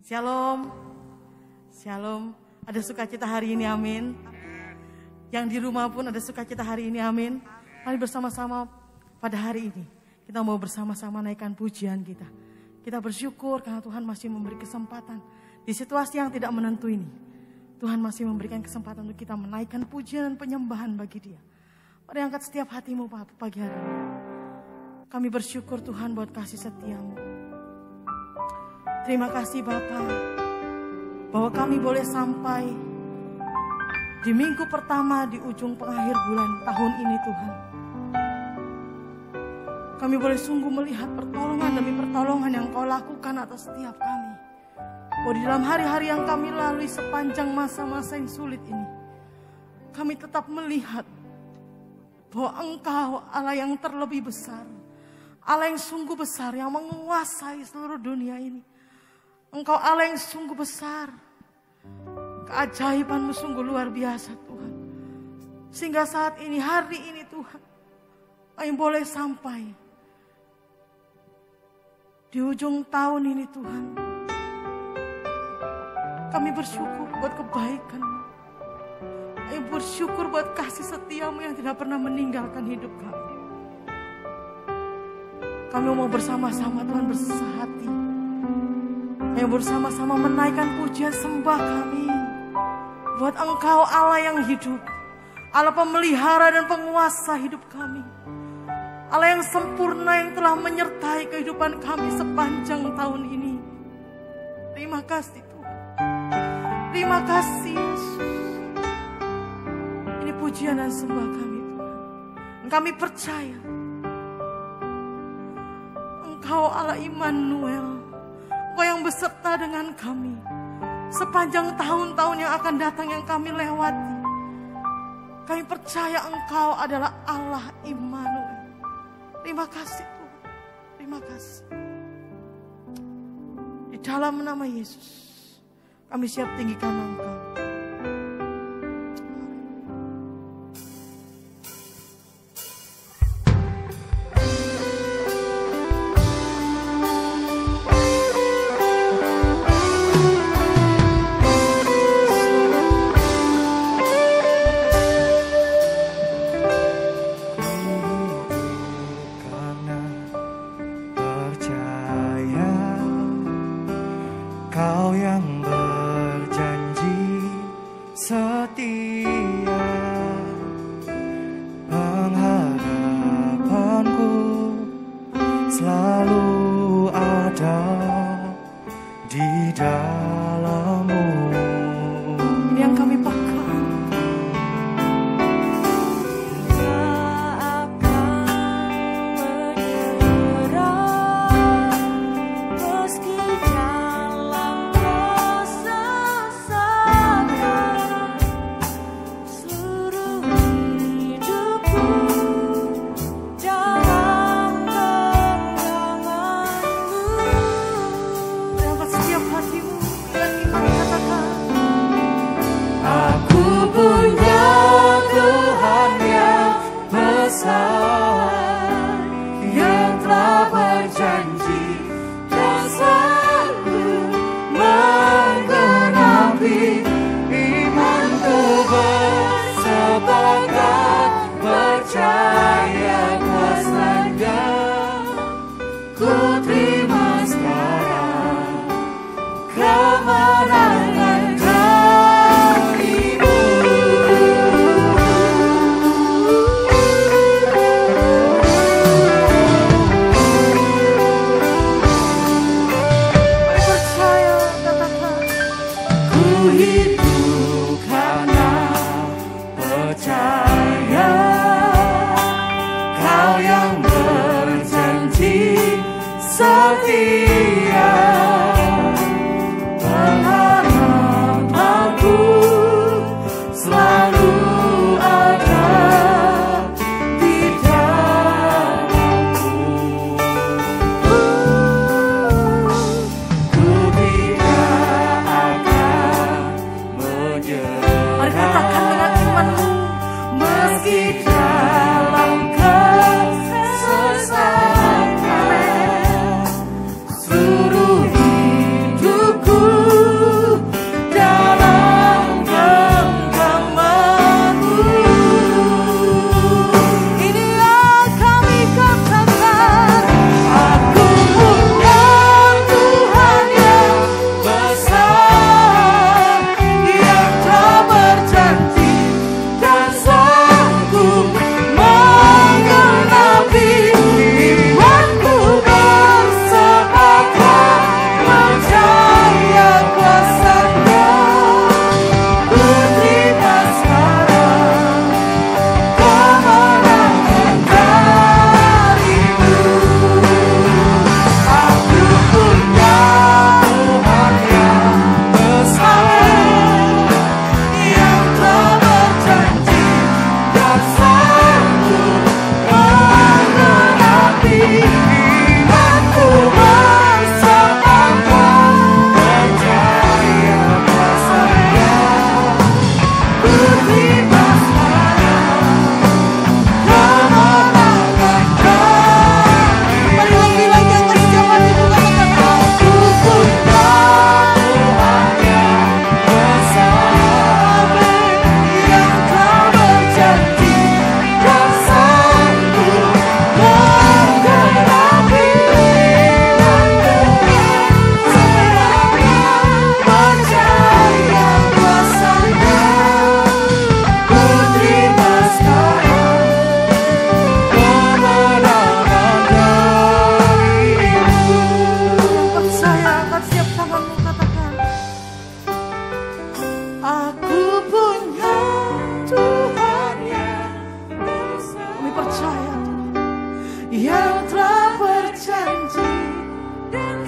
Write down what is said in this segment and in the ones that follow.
Shalom. Shalom. Ada sukacita hari ini, amin. Yang di rumah pun ada sukacita hari ini, amin. Mari bersama-sama pada hari ini kita mau bersama-sama naikkan pujian kita. Kita bersyukur karena Tuhan masih memberi kesempatan di situasi yang tidak menentu ini. Tuhan masih memberikan kesempatan untuk kita menaikkan pujian dan penyembahan bagi Dia. Mari angkat setiap hatimu pagi hari ini. Kami bersyukur Tuhan buat kasih setiamu. Terima kasih Bapa, bahwa kami boleh sampai di minggu pertama di ujung pengakhir bulan tahun ini Tuhan. Kami boleh sungguh melihat pertolongan demi pertolongan yang Kau lakukan atas setiap kami. Bahwa di dalam hari-hari yang kami lalui sepanjang masa-masa yang sulit ini, kami tetap melihat bahwa Engkau Allah yang terlebih besar, Allah yang sungguh besar yang menguasai seluruh dunia ini. Engkau Allah yang sungguh besar. Keajaiban-Mu sungguh luar biasa Tuhan. Sehingga saat ini, hari ini Tuhan, kami boleh sampai di ujung tahun ini Tuhan. Kami bersyukur buat kebaikan-Mu. Kami bersyukur buat kasih setia-Mu yang tidak pernah meninggalkan hidup kami. Kami mau bersama-sama Tuhan bersehati. Yang bersama-sama menaikkan pujian sembah kami buat Engkau Allah yang hidup, Allah pemelihara dan penguasa hidup kami, Allah yang sempurna yang telah menyertai kehidupan kami sepanjang tahun ini. Terima kasih Tuhan, terima kasih Yesus. Ini pujian dan sembah kami Tuhan. Kami percaya Engkau Allah Immanuel, Engkau yang beserta dengan kami sepanjang tahun-tahun yang akan datang yang kami lewati. Kami percaya Engkau adalah Allah Immanuel. Terima kasih Tuhan, terima kasih. Di dalam nama Yesus kami siap tinggikan Engkau. Seluruh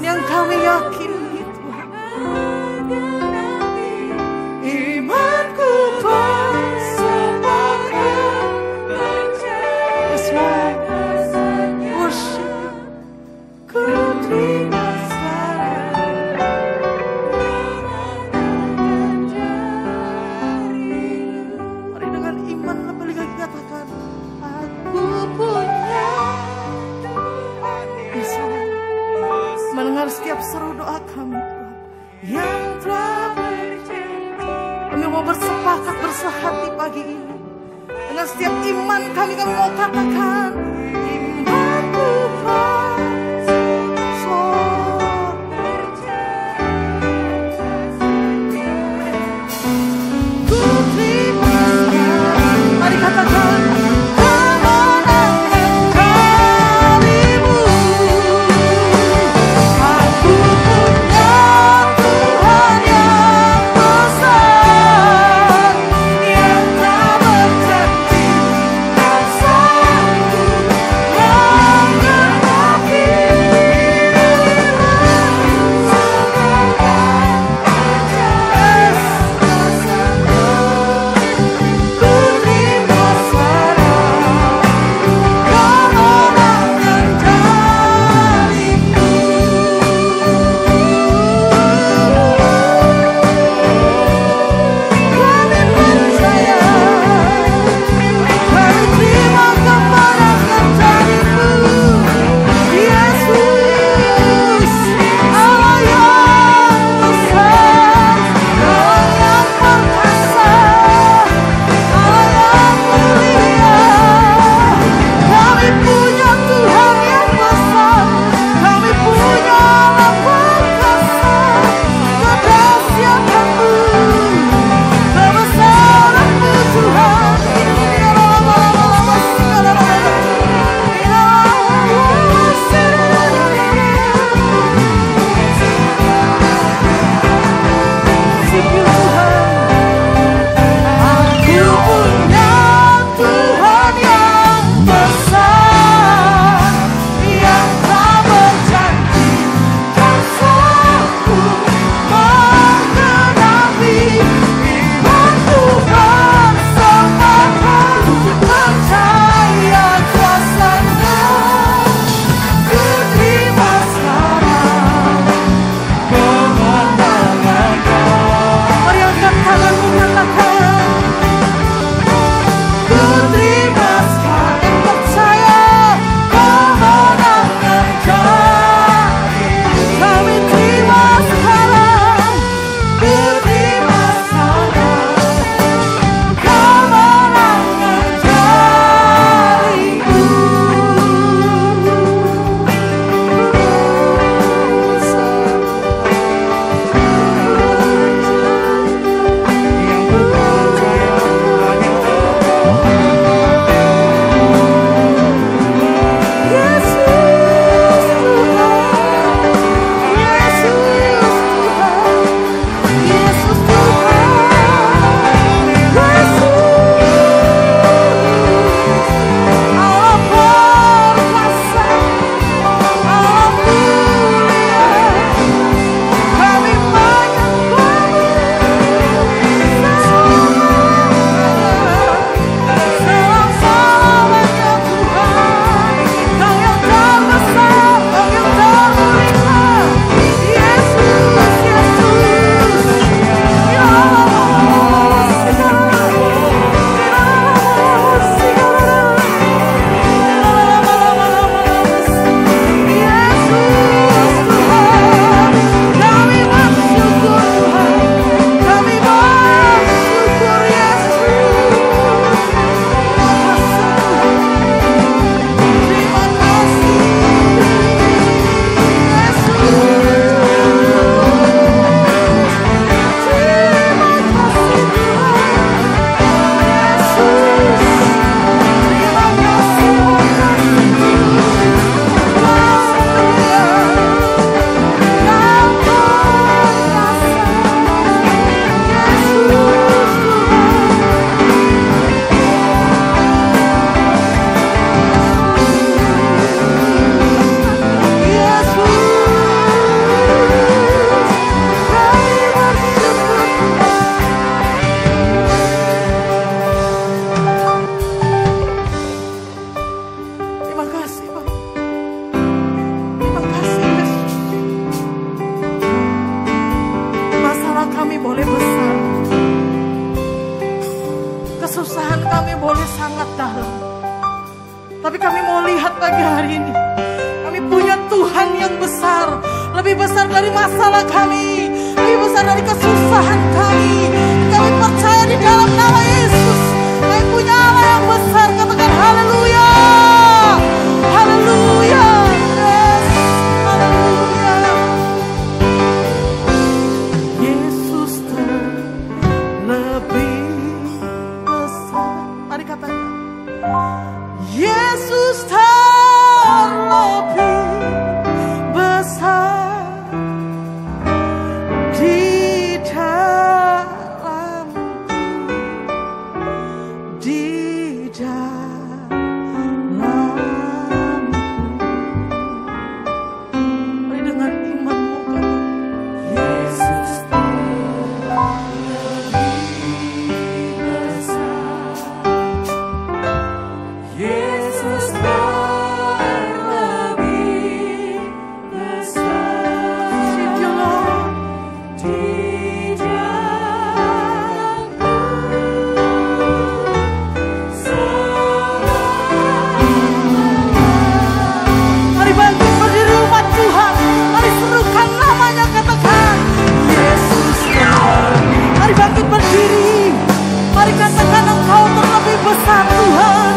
yang kami yakini Tuhan. Imanku persembahkan Yes Lord, worship ku terima mari dengan iman lebih lagi katakan aku punya Tuhan Yesus. Mendengar setiap seru doa kami Tuhan yang telah berjanji. Kami mau bersepakat bersehati pagi ini. Dengan setiap iman kami mau katakan imanku ku terima sekarang. Mari katakan kemenangan kami-Mu. Aku punya Tuhan yang besar, yang tak berjanji dan sanggup boleh besar, kesusahan kami boleh sangat dalam, tapi kami mau lihat pagi hari ini, kami punya Tuhan yang besar, lebih besar dari masalah kami, lebih besar dari kesusahan kami. Kami percaya di dalam nama Yesus, kami punya Allah yang besar. Katakan haleluya, haleluya, yes, haleluya. Yesus terlebih besar. Mari katakan, Yesus terlebih besar di dalamku, di dalamku. Mari dengan imanmu katakan, Yesus terlebih besar, Yesus terlebih besar. Sing your Lord. Di dalamku Mari bangkit berdiri umat Tuhan. Mari serukan namanya, katakan Yesus terlebih. Mari bangkit berdiri. Mari katakan Engkau terlebih besar Tuhan.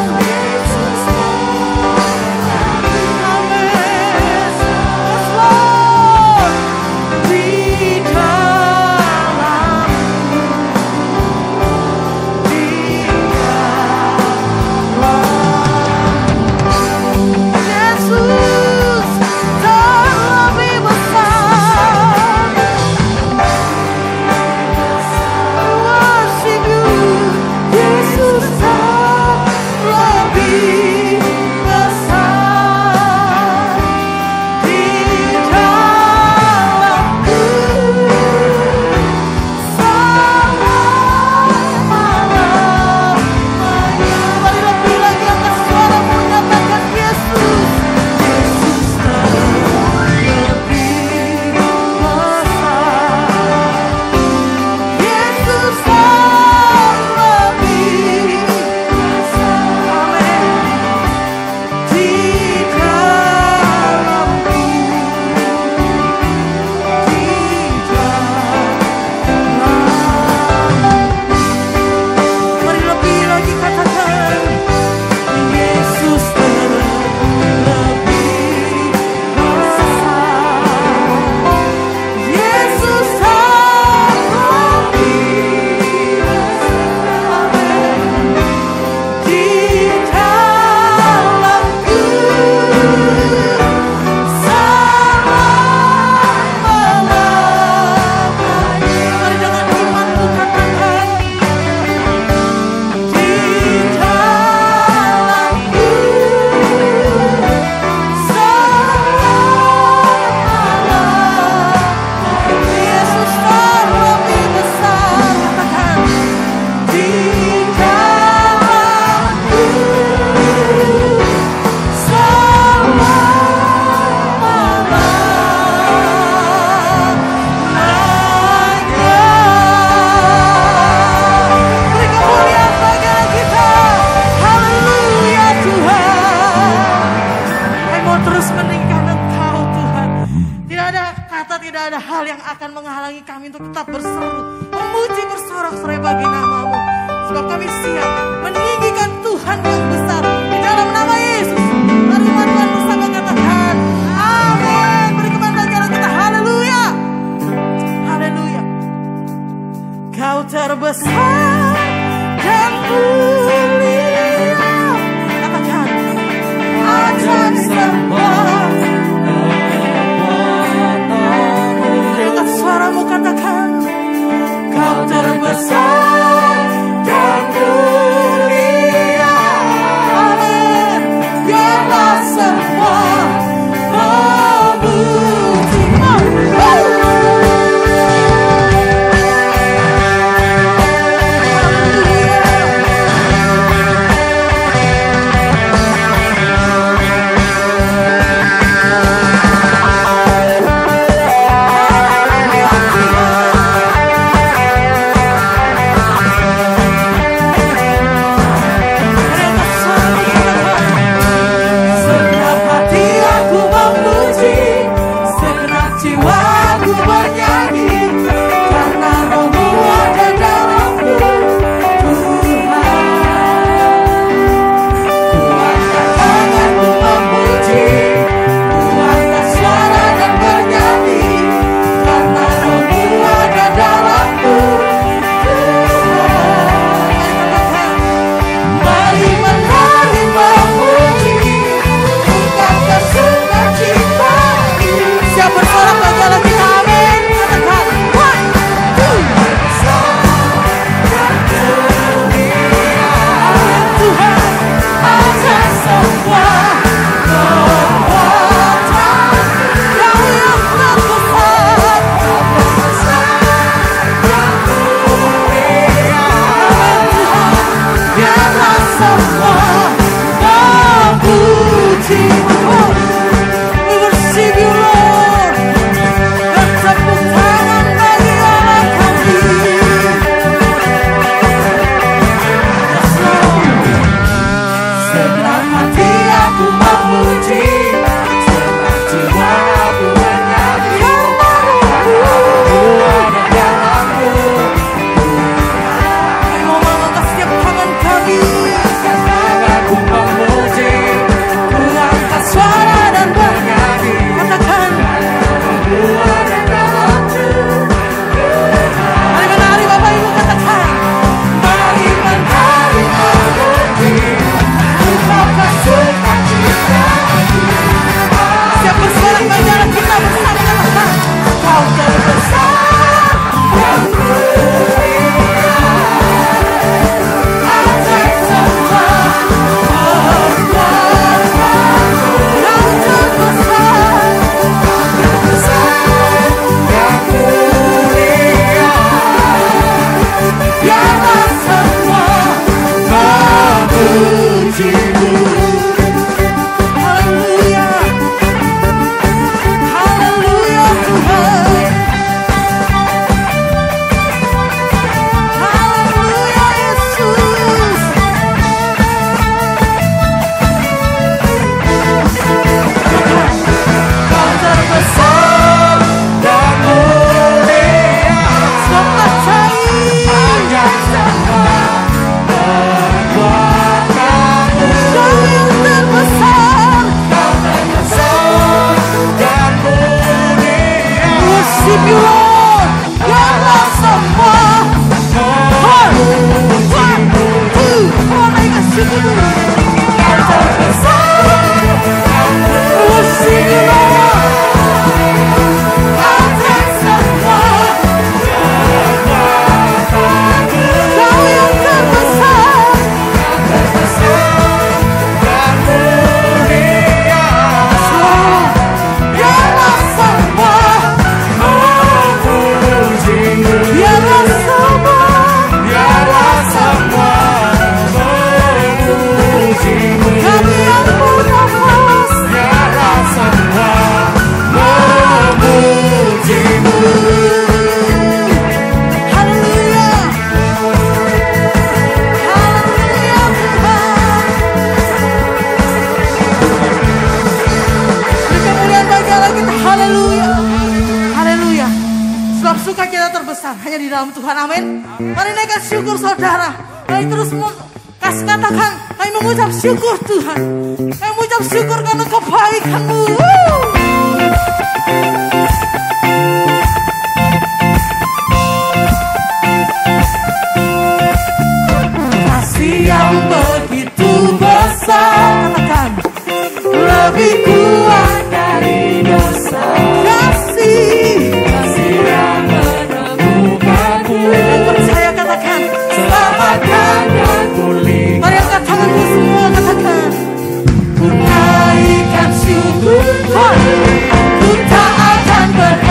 jiwaku bernyanyi, karena Roh-Mu ada dalamku. Hanya di dalam Tuhan, amin. Mari naikkan syukur saudara. Mari terus katakan, kami mengucap syukur Tuhan. Kami mengucap syukur karena kebaikan-Mu. Kasih yang begitu besar, katakan, lebih kuat dari dosa. Kasih yang percaya, katakan, selamatkan dan pulihkan. Mari angkat tanganmu semua, katakan, ku naikkan syukur, ku tak akan berhenti.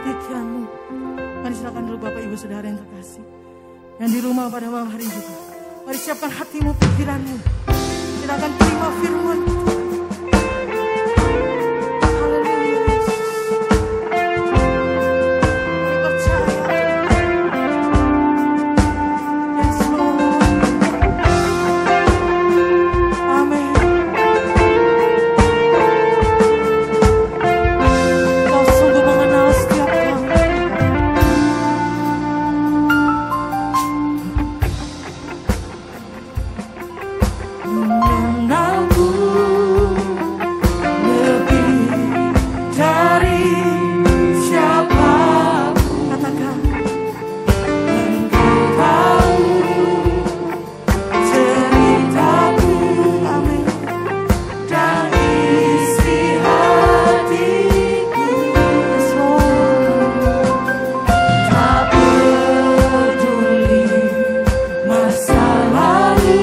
pikiranmu. Mari silakan dulu Bapak Ibu Saudara yang terkasih. Yang di rumah pada malam hari juga. Mari siapkan hatimu, pikiranmu. Kita akan terima firman Tuhan. Haleluya Yesus. Mari percaya. Yes Lord. Amin. Kau sungguh mengenal setiap kami. Mengenalku lebih dari siapapun. Katakan, engkau tahu ceritaku, amin, dan isi hatiku. Yes, Lord. Tak peduli masa lalu,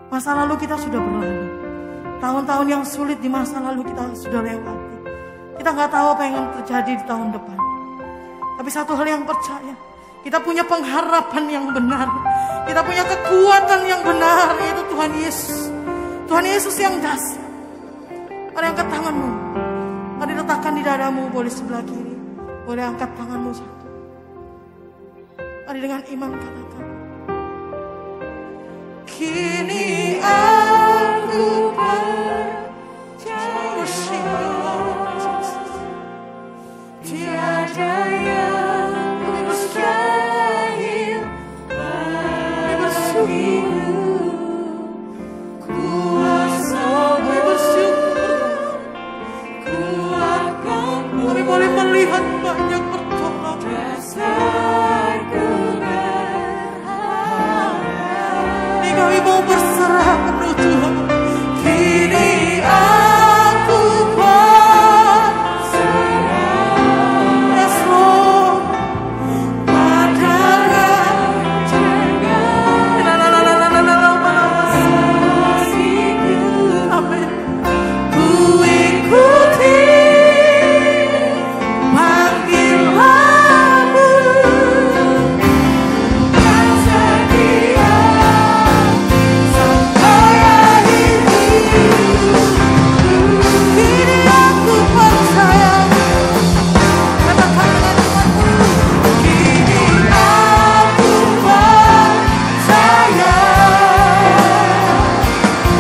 Masa lalu kita sudah berlalu. Tahun-tahun yang sulit di masa lalu kita sudah lewati. Kita nggak tahu apa yang akan terjadi di tahun depan. Tapi satu hal yang percaya, kita punya pengharapan yang benar. Kita punya kekuatan yang benar, yaitu Tuhan Yesus. Tuhan Yesus yang dahsyat. Mari angkat tanganmu. Mari letakkan di dadamu, boleh sebelah kiri, Boleh angkat tanganmu satu. Mari dengan iman katakan. Kini aku percaya tiada yang mustahil bagimu. Kuasa-Mu bersyukur, kuatkan kami boleh melihat banyak pertolongan. Dasarku berharap, ini kami mau berserah penuh Tuhan. Kini aku berserah, yes Lord, pada Raja-Nya. Amin. Ku ikuti panggilan-Mu, bukan setia sampai akhir hidup. Kini aku percaya, katakan dengan imanmu. Kini aku percaya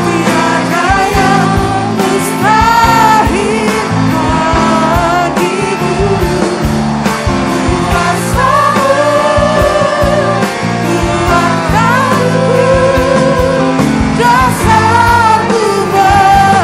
tiada yang mustahil bagimu. Kuasa-Mu kuatkanku, dasarku berharap.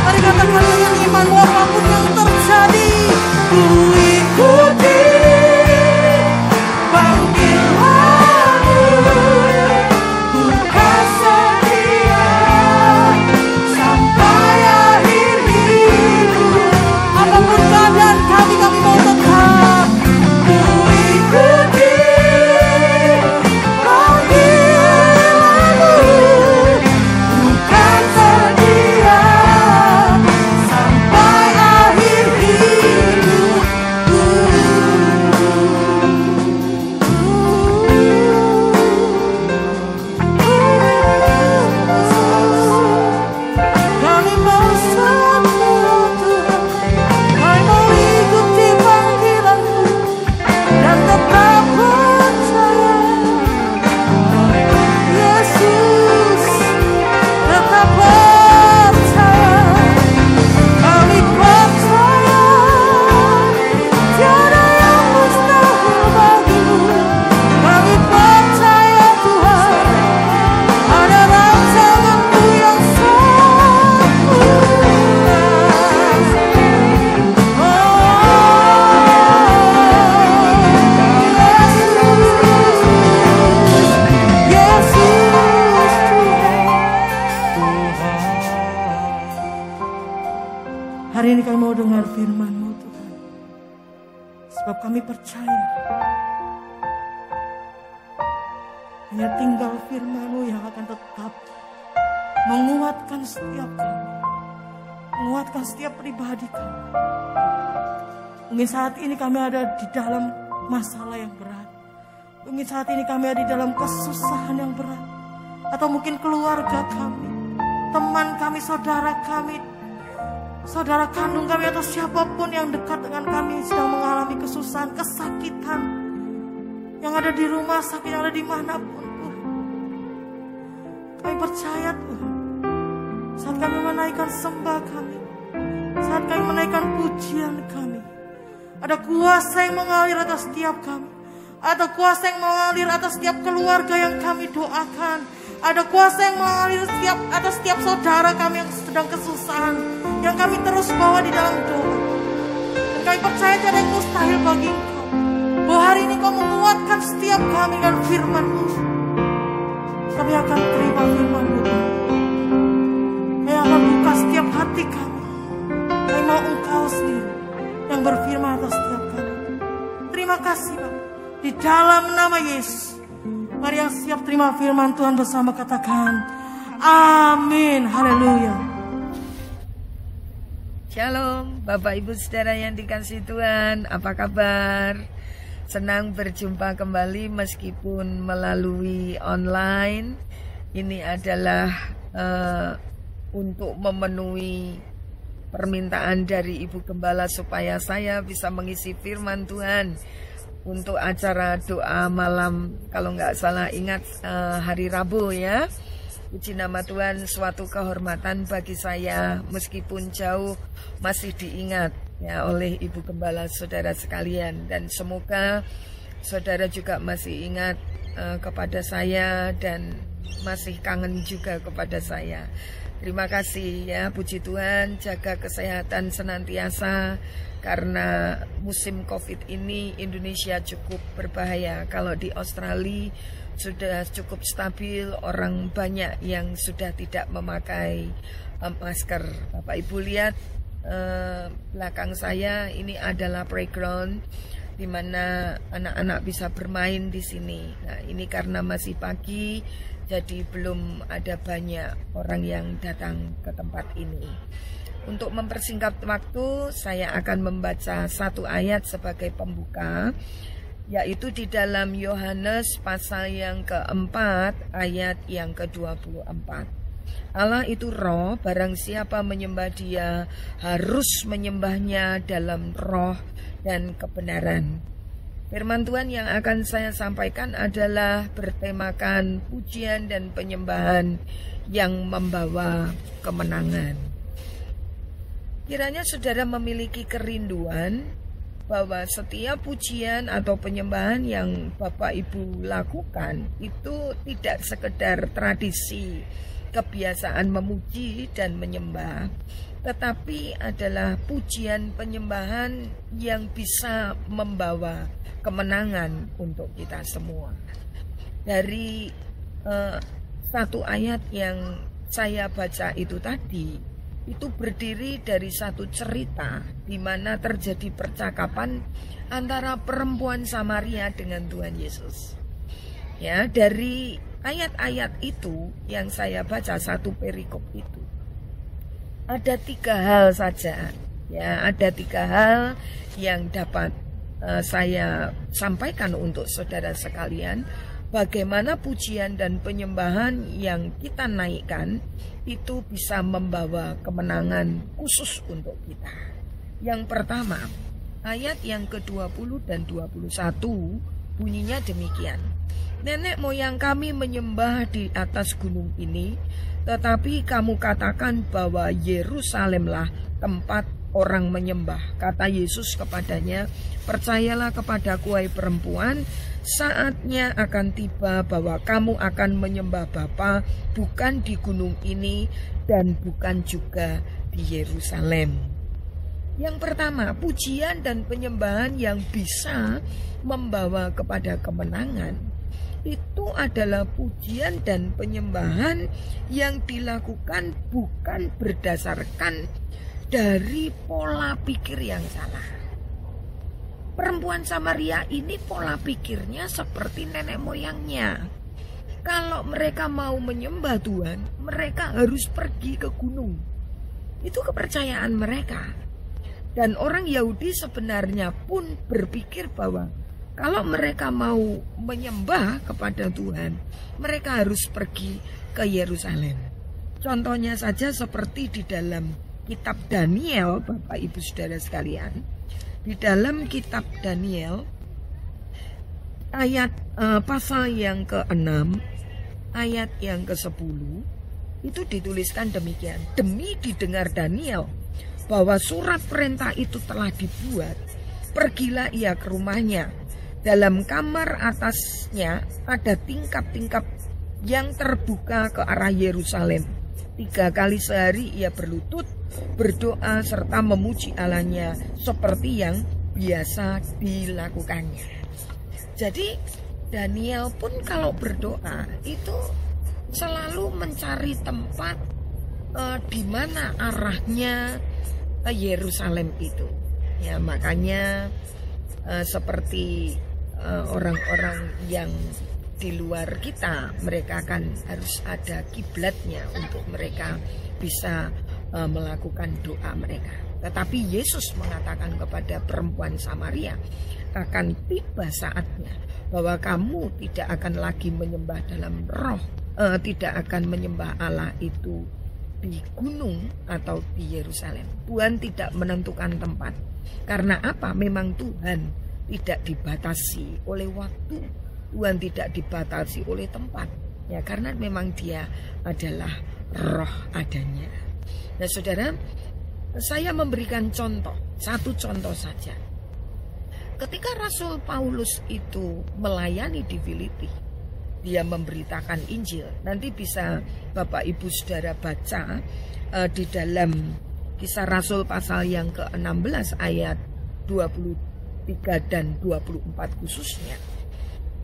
Mari katakan dengan imanmu, apapun yang terjadi, ku ikuti panggilan-Mu, bukan setia sampai akhir hidup. Apapun keadaan kami mau tetap ku ikuti panggilan-Mu, bukan setia sampai akhir hidupku. Kami mau sembah Tuhan, kami mau ikuti panggilan-Mu dan tetap percaya. Yesus, tetap percaya. Kami percaya tiada yang mustahil bagimu. Kami percaya Tuhan, ada rancangan-Mu yang sempurna. Hari ini kami mau dengar firman-Mu Tuhan, sebab kami percaya hanya tinggal firman-Mu yang akan tetap menguatkan setiap kami, menguatkan setiap pribadi kami. Mungkin saat ini kami ada di dalam masalah yang berat, mungkin saat ini kami ada di dalam kesusahan yang berat, atau mungkin keluarga kami, teman kami, saudara kami, saudara kandung kami, atau siapapun yang dekat dengan kami sedang mengalami kesusahan, kesakitan, yang ada di rumah sakit, yang ada dimanapun Tuhan. Kami percaya Tuhan, saat kami menaikkan sembah kami, saat kami menaikkan pujian kami, ada kuasa yang mengalir atas setiap kami, ada kuasa yang mengalir atas setiap keluarga yang kami doakan, ada kuasa yang mengalir atas setiap saudara kami yang sedang kesusahan, yang kami terus bawa di dalam doa. Dan kami percaya tiada yang mustahil bagi Engkau, bahwa hari ini Kau menguatkan setiap kami dengan firman-Mu. Kami akan terima firman-Mu, kami akan buka setiap hati kami. Kami mau Engkau sendiri yang berfirman atas setiap kami. Terima kasih Bapak. Di dalam nama Yesus. Mari yang siap terima firman Tuhan bersama katakan amin. Haleluya. Shalom Bapak Ibu Saudara yang dikasihi Tuhan, apa kabar? Senang berjumpa kembali meskipun melalui online. Ini adalah untuk memenuhi permintaan dari Ibu Gembala supaya saya bisa mengisi firman Tuhan untuk acara doa malam, kalau nggak salah ingat hari Rabu ya. Puji nama Tuhan, suatu kehormatan bagi saya meskipun jauh masih diingat ya oleh Ibu Gembala saudara sekalian, dan semoga saudara juga masih ingat kepada saya dan masih kangen juga kepada saya. Terima kasih ya, puji Tuhan, jaga kesehatan senantiasa. Karena musim COVID ini Indonesia cukup berbahaya. Kalau di Australia sudah cukup stabil, orang banyak yang sudah tidak memakai masker. Bapak Ibu lihat belakang saya, ini adalah playground di mana anak-anak bisa bermain di sini. Nah, ini karena masih pagi, jadi belum ada banyak orang yang datang ke tempat ini. Untuk mempersingkat waktu, saya akan membaca satu ayat sebagai pembuka, yaitu di dalam Yohanes pasal yang keempat, ayat yang ke-24. Allah itu roh, barang siapa menyembah dia harus menyembahnya dalam roh dan kebenaran. Firman Tuhan yang akan saya sampaikan adalah bertemakan pujian dan penyembahan yang membawa kemenangan. Kiranya saudara memiliki kerinduan bahwa setiap pujian atau penyembahan yang Bapak Ibu lakukan itu tidak sekedar tradisi, kebiasaan memuji dan menyembah, tetapi adalah pujian penyembahan yang bisa membawa kemenangan untuk kita semua. Dari satu ayat yang saya baca itu tadi, itu berdiri dari satu cerita di mana terjadi percakapan antara perempuan Samaria dengan Tuhan Yesus. Ya, dari ayat-ayat itu yang saya baca, satu perikop itu, ada 3 hal saja. Ya, ada 3 hal yang dapat saya sampaikan untuk saudara sekalian. Bagaimana pujian dan penyembahan yang kita naikkan itu bisa membawa kemenangan khusus untuk kita. Yang pertama, ayat yang ke-20 dan 21 bunyinya demikian. Nenek moyang kami menyembah di atas gunung ini, tetapi kamu katakan bahwa Yerusalemlah tempat orang menyembah. Kata Yesus kepadanya, percayalah kepadaku hai perempuan, saatnya akan tiba bahwa kamu akan menyembah Bapa bukan di gunung ini dan bukan juga di Yerusalem. Yang pertama, pujian dan penyembahan yang bisa membawa kepada kemenangan itu adalah pujian dan penyembahan yang dilakukan bukan berdasarkan dari pola pikir yang salah. Perempuan Samaria ini pola pikirnya seperti nenek moyangnya. Kalau mereka mau menyembah Tuhan, mereka harus pergi ke gunung. Itu kepercayaan mereka. Dan orang Yahudi sebenarnya pun berpikir bahwa kalau mereka mau menyembah kepada Tuhan, mereka harus pergi ke Yerusalem. Contohnya saja seperti di dalam kitab Daniel, Bapak Ibu Saudara sekalian. Di dalam kitab Daniel ayat pasal yang ke-6 ayat yang ke-10 itu dituliskan demikian. Demi didengar Daniel bahwa surat perintah itu telah dibuat, pergilah ia ke rumahnya. Dalam kamar atasnya ada tingkap-tingkap yang terbuka ke arah Yerusalem. 3 kali sehari ia berlutut, berdoa serta memuji Allahnya seperti yang biasa dilakukannya. Jadi Daniel pun kalau berdoa itu selalu mencari tempat di mana arahnya Yerusalem itu. Ya, makanya seperti orang-orang yang di luar kita, mereka kan harus ada kiblatnya untuk mereka bisa melakukan doa mereka. Tetapi Yesus mengatakan kepada perempuan Samaria, akan tiba saatnya bahwa kamu tidak akan lagi menyembah dalam roh, tidak akan menyembah Allah itu di gunung atau di Yerusalem. Tuhan tidak menentukan tempat. Karena apa? Memang Tuhan tidak dibatasi oleh waktu. Tuhan tidak dibatasi oleh tempat. Ya, karena memang Dia adalah roh adanya. Nah, saudara, saya memberikan contoh, satu contoh saja. Ketika Rasul Paulus itu melayani di Filipi, dia memberitakan Injil. Nanti bisa Bapak Ibu Saudara baca di dalam Kisah Rasul pasal yang ke-16 ayat 23 dan 24 khususnya.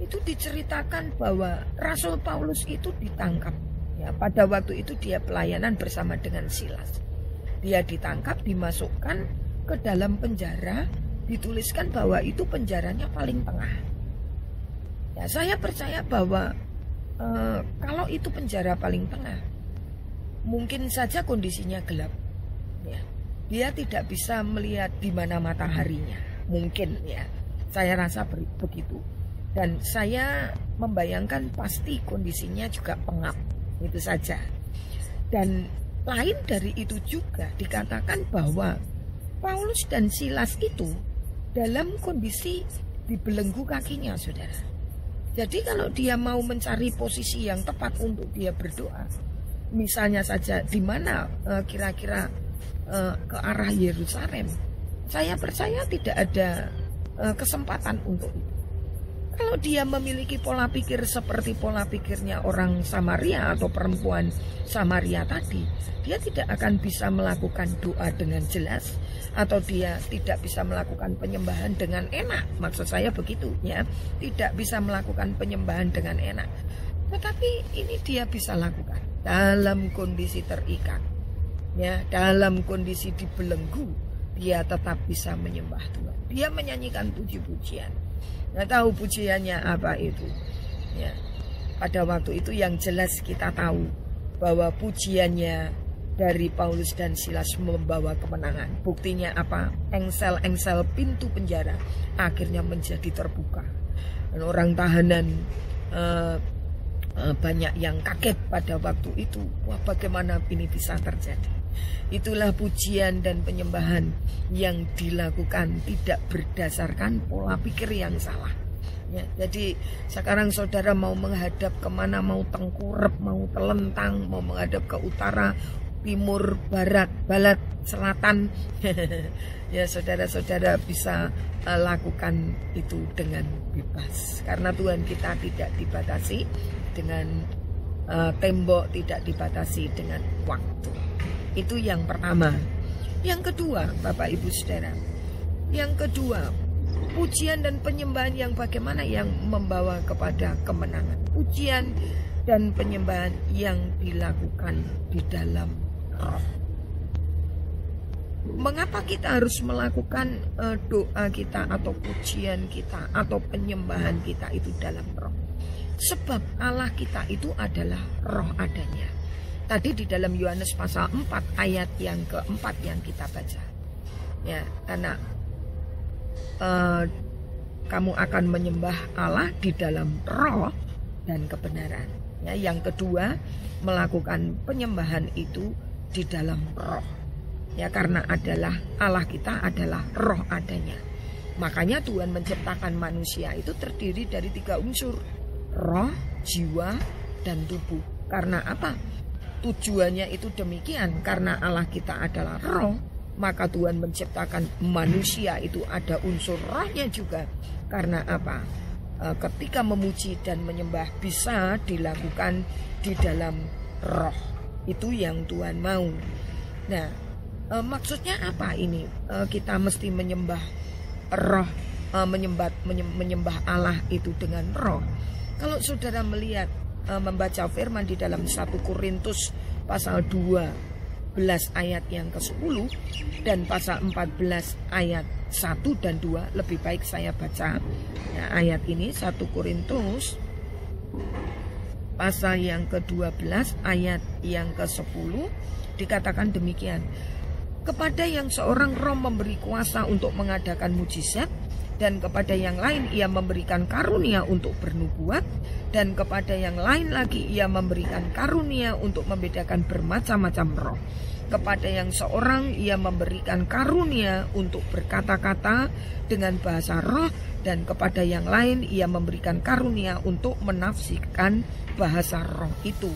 Itu diceritakan bahwa Rasul Paulus itu ditangkap. Ya, pada waktu itu dia pelayanan bersama dengan Silas. Dia ditangkap, dimasukkan ke dalam penjara, dituliskan bahwa itu penjaranya paling tengah. Ya, saya percaya bahwa kalau itu penjara paling tengah, mungkin saja kondisinya gelap. Ya, dia tidak bisa melihat di mana mataharinya. Mungkin ya, saya rasa begitu. Dan saya membayangkan pasti kondisinya juga pengap, itu saja. Dan lain dari itu juga dikatakan bahwa Paulus dan Silas itu dalam kondisi dibelenggu kakinya, saudara. Jadi kalau dia mau mencari posisi yang tepat untuk dia berdoa, misalnya saja di mana kira-kira ke arah Yerusalem, saya percaya tidak ada kesempatan untuk itu. Kalau dia memiliki pola pikir seperti pola pikirnya orang Samaria atau perempuan Samaria tadi, dia tidak akan bisa melakukan doa dengan jelas, atau dia tidak bisa melakukan penyembahan dengan enak. Maksud saya begitu ya, tidak bisa melakukan penyembahan dengan enak. Tetapi ini dia bisa lakukan dalam kondisi terikat, ya, dalam kondisi dibelenggu, dia tetap bisa menyembah Tuhan. Dia menyanyikan puji-pujian. Nggak tahu pujiannya apa itu. Ya, pada waktu itu yang jelas kita tahu bahwa pujiannya dari Paulus dan Silas membawa kemenangan. Buktinya apa? Engsel-engsel pintu penjara akhirnya menjadi terbuka. Dan orang tahanan banyak yang kaget pada waktu itu. Wah, bagaimana ini bisa terjadi? Itulah pujian dan penyembahan yang dilakukan tidak berdasarkan pola pikir yang salah. Ya, jadi sekarang saudara mau menghadap kemana, mau tengkurap, mau telentang, mau menghadap ke utara, timur, barat, selatan, ya saudara-saudara bisa lakukan itu dengan bebas. Karena Tuhan kita tidak dibatasi dengan tembok, tidak dibatasi dengan waktu. Itu yang pertama. Yang kedua, Bapak Ibu Saudara, yang kedua, pujian dan penyembahan yang bagaimana yang membawa kepada kemenangan. Pujian dan penyembahan yang dilakukan di dalam roh. Mengapa kita harus melakukan doa kita atau pujian kita atau penyembahan kita itu dalam roh? Sebab Allah kita itu adalah roh adanya. Tadi di dalam Yohanes pasal 4 ayat yang keempat yang kita baca. Ya, karena kamu akan menyembah Allah di dalam roh dan kebenaran. Ya, yang kedua, melakukan penyembahan itu di dalam roh. Ya, karena Allah kita adalah roh adanya. Makanya Tuhan menciptakan manusia itu terdiri dari 3 unsur. Roh, jiwa, dan tubuh. Karena apa? Tujuannya itu demikian. Karena Allah kita adalah roh, maka Tuhan menciptakan manusia itu ada unsur rohnya juga. Karena apa? Ketika memuji dan menyembah bisa dilakukan di dalam roh. Itu yang Tuhan mau. Nah, maksudnya apa ini? Kita mesti menyembah roh, menyembah Allah itu dengan roh. Kalau saudara melihat membaca firman di dalam 1 Korintus pasal 2 ayat yang ke-10 dan pasal 14 ayat 1 dan 2. Lebih baik saya baca ayat ini, 1 Korintus pasal yang ke-12 ayat yang ke-10, dikatakan demikian. Kepada yang seorang roh memberi kuasa untuk mengadakan mujizat, dan kepada yang lain ia memberikan karunia untuk bernubuat, dan kepada yang lain lagi ia memberikan karunia untuk membedakan bermacam-macam roh. Kepada yang seorang ia memberikan karunia untuk berkata-kata dengan bahasa roh, dan kepada yang lain ia memberikan karunia untuk menafsirkan bahasa roh itu.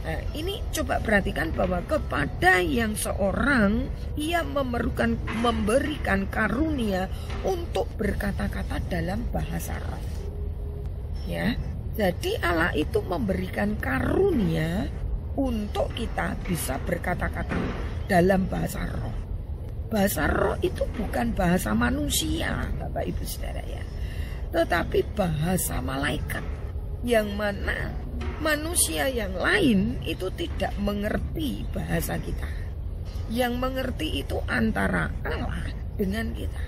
Nah, ini coba perhatikan bahwa kepada yang seorang ia memberikan karunia untuk berkata-kata dalam bahasa roh. Ya, jadi Allah itu memberikan karunia untuk kita bisa berkata-kata dalam bahasa roh. Bahasa roh itu bukan bahasa manusia, Bapak Ibu Saudara ya, tetapi bahasa malaikat, yang mana manusia yang lain itu tidak mengerti bahasa kita. Yang mengerti itu antara Allah dengan kita.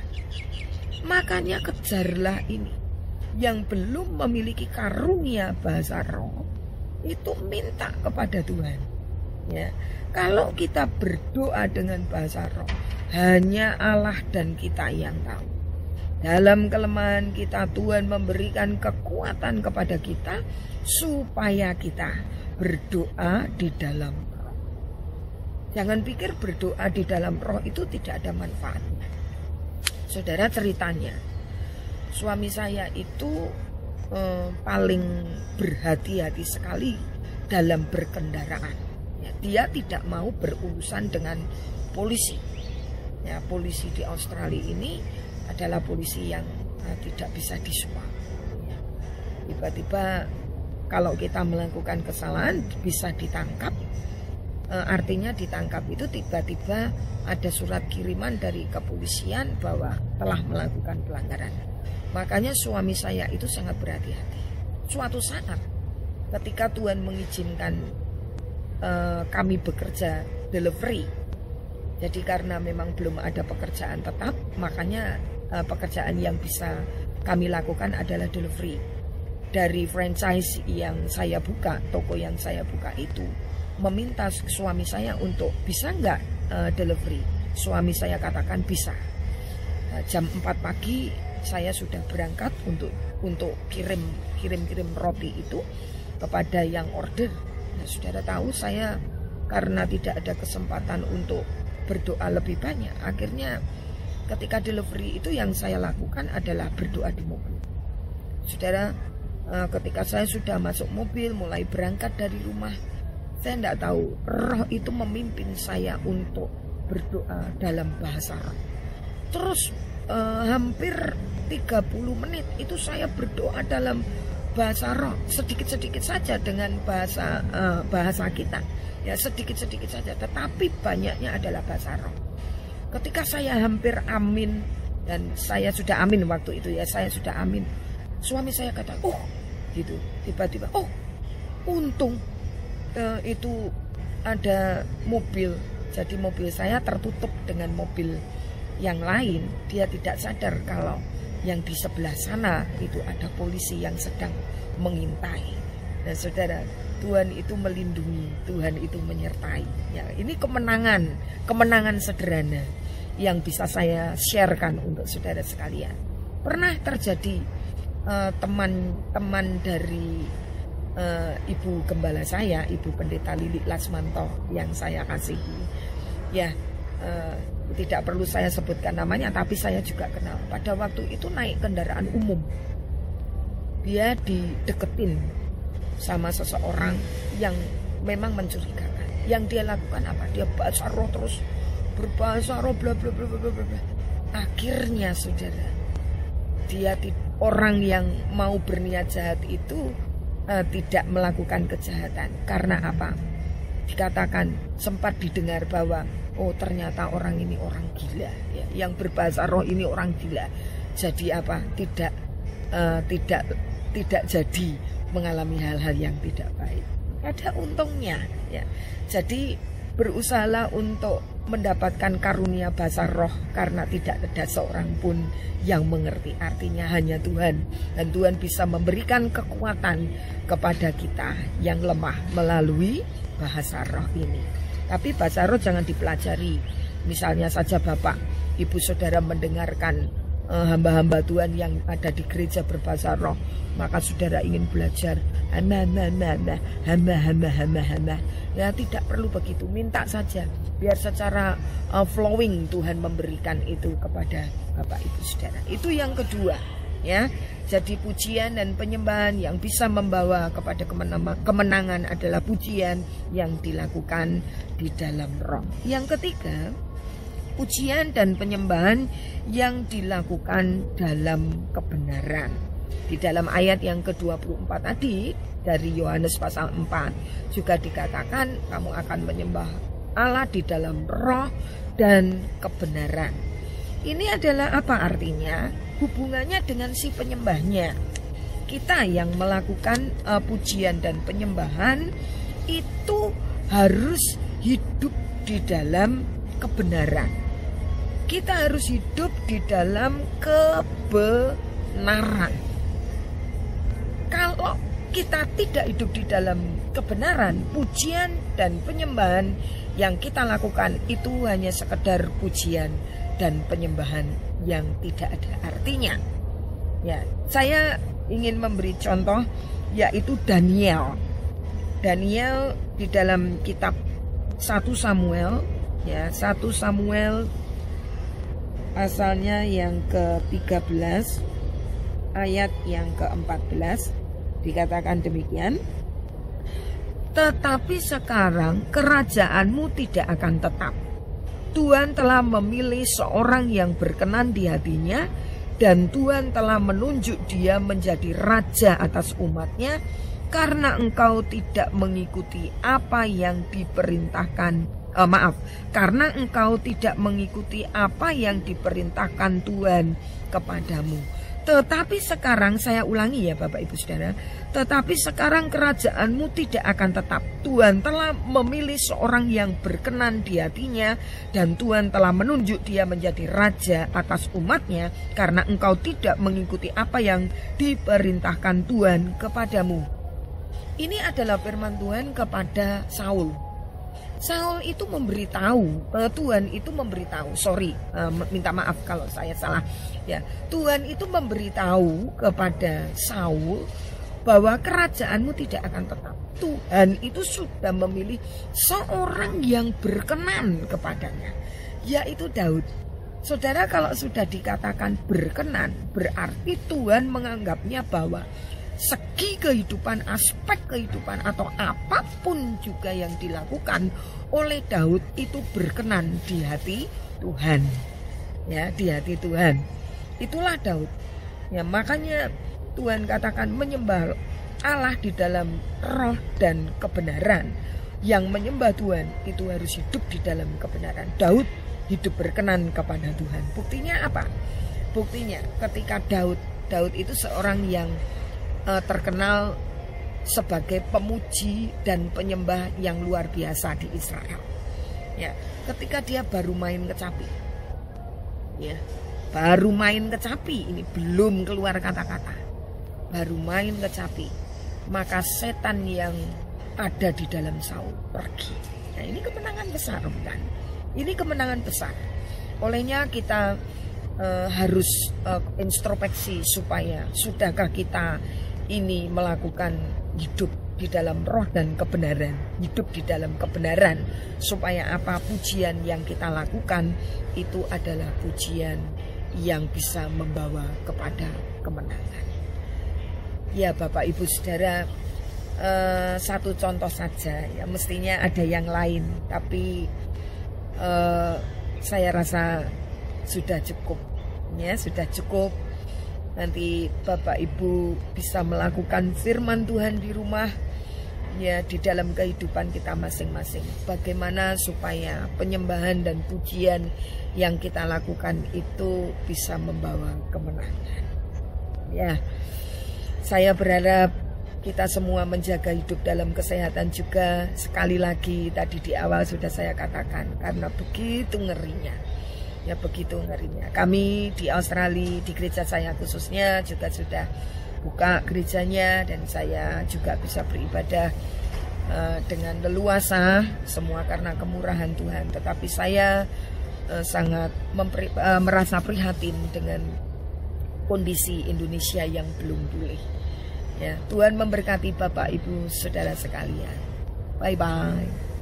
Makanya kejarlah ini. Yang belum memiliki karunia bahasa roh itu minta kepada Tuhan. Ya, kalau kita berdoa dengan bahasa roh, hanya Allah dan kita yang tahu. Dalam kelemahan kita, Tuhan memberikan kekuatan kepada kita supaya kita berdoa di dalam roh. Jangan pikir berdoa di dalam roh itu tidak ada manfaatnya. Saudara, ceritanya, suami saya itu paling berhati-hati sekali dalam berkendaraan. Ya, dia tidak mau berurusan dengan polisi. Ya, polisi di Australia ini adalah polisi yang tidak bisa disuap. Tiba-tiba kalau kita melakukan kesalahan bisa ditangkap. Artinya ditangkap itu tiba-tiba ada surat kiriman dari kepolisian bahwa telah melakukan pelanggaran. Makanya suami saya itu sangat berhati-hati. Suatu saat ketika Tuhan mengizinkan kami bekerja delivery, jadi karena memang belum ada pekerjaan tetap, makanya pekerjaan yang bisa kami lakukan adalah delivery. Dari franchise yang saya buka, toko yang saya buka itu meminta suami saya untuk bisa nggak delivery. Suami saya katakan bisa. Jam 4 pagi saya sudah berangkat untuk kirim roti itu kepada yang order. Nah, saudara tahu, saya karena tidak ada kesempatan untuk berdoa lebih banyak, akhirnya ketika delivery itu yang saya lakukan adalah berdoa di mobil. Saudara, ketika saya sudah masuk mobil, mulai berangkat dari rumah, saya tidak tahu, roh itu memimpin saya untuk berdoa dalam bahasa roh. Terus hampir 30 menit itu saya berdoa dalam bahasa roh, sedikit-sedikit saja dengan bahasa kita. Ya, sedikit-sedikit saja, tetapi banyaknya adalah bahasa roh. Ketika saya hampir amin, dan saya sudah amin waktu itu ya, saya sudah amin, suami saya kata, oh gitu, tiba-tiba, oh untung itu ada mobil, jadi mobil saya tertutup dengan mobil yang lain. Dia tidak sadar kalau yang di sebelah sana itu ada polisi yang sedang mengintai. Dan saudara, Tuhan itu melindungi, Tuhan itu menyertai. Ya, ini kemenangan sederhana yang bisa saya sharekan untuk saudara sekalian. Pernah terjadi teman-teman dari Ibu Gembala saya, Ibu Pendeta Lili Lasmanto yang saya kasihi. Ya, tidak perlu saya sebutkan namanya, tapi saya juga kenal. Pada waktu itu naik kendaraan umum, dia dideketin sama seseorang yang memang mencurigakan. Yang dia lakukan apa? Dia bahasa roh terus, berbahasa roh bla bla bla bla bla. Akhirnya saudara, orang yang mau berniat jahat itu tidak melakukan kejahatan. Karena apa? Dikatakan, sempat didengar bahwa oh ternyata orang ini orang gila ya. Yang berbahasa roh ini orang gila. Jadi apa? Tidak jadi mengalami hal-hal yang tidak baik. Ada untungnya ya. Jadi berusahalah untuk mendapatkan karunia bahasa roh, karena tidak ada seorang pun yang mengerti artinya, hanya Tuhan. Dan Tuhan bisa memberikan kekuatan kepada kita yang lemah melalui bahasa roh ini. Tapi bahasa roh jangan dipelajari. Misalnya saja Bapak, Ibu, Saudara mendengarkan hamba-hamba Tuhan yang ada di gereja berbahasa roh, maka saudara ingin belajar hamba. Ya, tidak perlu begitu, minta saja, biar secara flowing Tuhan memberikan itu kepada Bapak Ibu Saudara. Itu yang kedua, ya. Jadi pujian dan penyembahan yang bisa membawa kepada kemenangan adalah pujian yang dilakukan di dalam roh. Yang ketiga, pujian dan penyembahan yang dilakukan dalam kebenaran. Di dalam ayat yang ke-24 tadi dari Yohanes pasal 4 juga dikatakan kamu akan menyembah Allah di dalam roh dan kebenaran. Ini adalah apa artinya? Hubungannya dengan si penyembahnya. Kita yang melakukan pujian dan penyembahan itu harus hidup di dalam kebenaran. Kita harus hidup di dalam kebenaran. Kalau kita tidak hidup di dalam kebenaran, pujian dan penyembahan yang kita lakukan itu hanya sekedar pujian dan penyembahan yang tidak ada artinya. Ya, saya ingin memberi contoh, yaitu Daniel. Daniel di dalam kitab 1 Samuel, ya, 1 Samuel pasalnya yang ke-13 ayat yang ke-14 dikatakan demikian. Tetapi sekarang kerajaanmu tidak akan tetap. Tuhan telah memilih seorang yang berkenan di hatinya, dan Tuhan telah menunjuk dia menjadi raja atas umatnya, karena engkau tidak mengikuti apa yang diperintahkan. Karena engkau tidak mengikuti apa yang diperintahkan Tuhan kepadamu. Tetapi sekarang, saya ulangi ya Bapak Ibu Saudara, tetapi sekarang kerajaanmu tidak akan tetap. Tuhan telah memilih seorang yang berkenan di hatinya, dan Tuhan telah menunjuk dia menjadi raja atas umatnya, karena engkau tidak mengikuti apa yang diperintahkan Tuhan kepadamu. Ini adalah firman Tuhan kepada Saul. Saul itu memberitahu, Tuhan itu memberitahu, minta maaf kalau saya salah. Ya, Tuhan itu memberitahu kepada Saul bahwa kerajaanmu tidak akan tetap. Tuhan itu sudah memilih seorang yang berkenan kepadanya, yaitu Daud. Saudara, kalau sudah dikatakan berkenan, berarti Tuhan menganggapnya bahwa segi kehidupan, aspek kehidupan atau apapun juga yang dilakukan oleh Daud itu berkenan di hati Tuhan. Ya, di hati Tuhan. Itulah Daud. Ya, makanya Tuhan katakan menyembah Allah di dalam roh dan kebenaran. Yang menyembah Tuhan itu harus hidup di dalam kebenaran. Daud hidup berkenan kepada Tuhan. Buktinya apa? Buktinya ketika Daud itu seorang yang terkenal sebagai pemuji dan penyembah yang luar biasa di Israel. Ya, ketika dia baru main kecapi, ya, baru main kecapi, ini belum keluar kata-kata, baru main kecapi, maka setan yang ada di dalam Saul pergi. Nah, ini kemenangan besar, bukan? Ini kemenangan besar. Olehnya kita harus introspeksi supaya sudahkah kita ini melakukan hidup di dalam roh dan kebenaran, hidup di dalam kebenaran, supaya apa pujian yang kita lakukan itu adalah pujian yang bisa membawa kepada kemenangan. Ya Bapak Ibu Saudara, satu contoh saja, ya mestinya ada yang lain, tapi saya rasa sudah cukup, ya sudah cukup. Nanti Bapak Ibu bisa melakukan firman Tuhan di rumah, ya di dalam kehidupan kita masing-masing. Bagaimana supaya penyembahan dan pujian yang kita lakukan itu bisa membawa kemenangan. Ya, saya berharap kita semua menjaga hidup dalam kesehatan juga. Sekali lagi tadi di awal sudah saya katakan, karena begitu ngerinya, ya begitu ngerinya. Kami di Australia, di gereja saya khususnya juga sudah buka gerejanya, dan saya juga bisa beribadah dengan leluasa, semua karena kemurahan Tuhan. Tetapi saya sangat merasa prihatin dengan kondisi Indonesia yang belum pulih. Ya, Tuhan memberkati Bapak Ibu Saudara sekalian. Bye bye.